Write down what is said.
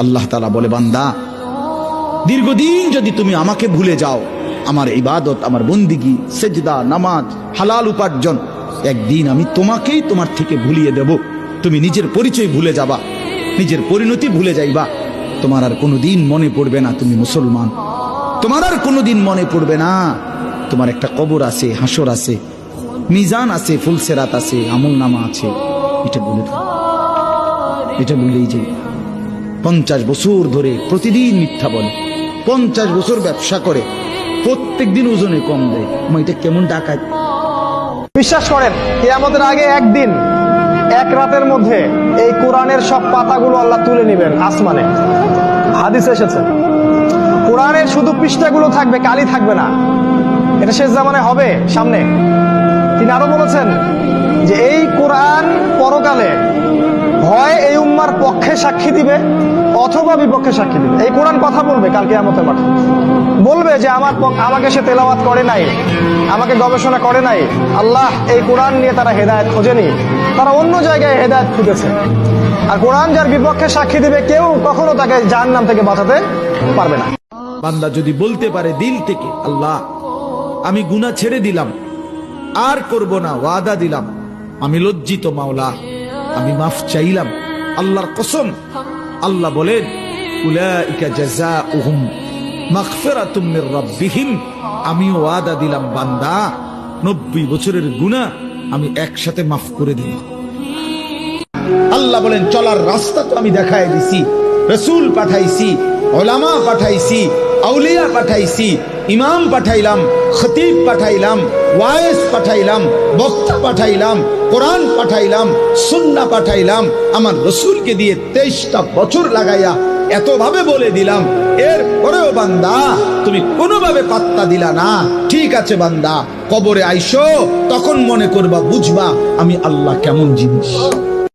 আল্লাহ তাআলা বলে, বান্দা দীর্ঘদিন যদি তুমি আমাকে ভুলে যাও, আমার ইবাদত, আমার বন্দিগি, সেজদা, নামাজ, হালাল উপার্জন, একদিন আমি তোমাকেই তোমার থেকে ভুলিয়ে দেব। তুমি নিজের পরিচয় ভুলে যাবা, নিজের পরিণতি ভুলে যাইবা। তোমার আর কোনোদিন মনে পড়বে না তুমি মুসলমান। তোমার আর কোনোদিন মনে পড়বে না তোমার একটা কবর আছে, হাসর আছে, মিজান আছে, ফুলসেরাত আছে, আমলনামা আছে। এটা ভুলে দাও, এটা ভুলেই যাই। 50 বছর ধরে প্রতিদিন মিথ্যা বলে, 50 বছর ব্যবসা করে, প্রত্যেক দিন ওজনে কম দেয়। এটা কেমন ডাকাত? বিশ্বাস করেন কিয়ামতের আগে একদিন, এক রাতের মধ্যে এই কোরআনের সব পাতাগুলো আল্লাহ তুলে নেবেন আসমানে। হাদিস এসেছে কোরআনের শুধু পৃষ্ঠাগুলো থাকবে, কালি থাকবে না। এটা শেষ জামানায় হবে সামনে। তিনি আরো বলেছেন যে এই কোরআন পরকালে হয় এই উম্মার পক্ষে সাক্ষী দিবে অথবা বিপক্ষে সাক্ষী দিবে। এই কোরআন কথা বলবে কাল কিয়ামতের মাঠে, বলবে যে আমাকে সে তেলাওয়াত করে নাই, আমাকে গবেষণা করে নাই। আল্লাহ এই কোরআন নিয়ে তারা হেদায়েত খোঁজেনি, তারা অন্য জায়গায় হেদায়েত খুঁজেছে। আর কোরআন যার বিপক্ষে সাক্ষী দিবে, কেউ কখনো তাকে জাহান্নাম থেকে বাঁচাতে পারবে না। বান্দা যদি বলতে পারে দিল থেকে, আল্লাহ আমি গুনাহ ছেড়ে দিলাম, আর করব না, ওয়াদা দিলাম, আমি লজ্জিত মাওলা, আমি মাফ চাইলাম, আল্লাহর কসম। আল্লাহ বলেন, উলাইকা জাযাউহুম মাগফিরাতুম মির রাব্বিহিম, আমি ওয়াদা দিলাম বান্দা 90 বছরের গুনাহ আমি একসাথে মাফ করে দিলাম। আল্লাহ বলেন, চলার রাস্তা তো আমি দেখায় দিছি, রাসূল পাঠাইছি, উলামা পাঠাইছি, আউলিয়া পাঠাইছি, ইমাম পাঠাইলাম, খতিব পাঠাইলাম, ওয়াইজ পাঠাইলাম, বক্তা পাঠাইলাম, কোরআন পাঠাইলাম, সুন্নাহ পাঠাইলাম, আমার রাসূলকে দিয়ে 23টা বছর লাগাইয়া এতভাবে বলে দিলাম। এর পরেও বান্দা তুমি কোনোভাবে পাত্তা দিলা না। ঠিক আছে বান্দা, কবরে আইসো, তখন মনে করবা, বুঝবা আমি আল্লাহ কেমন জিনিস।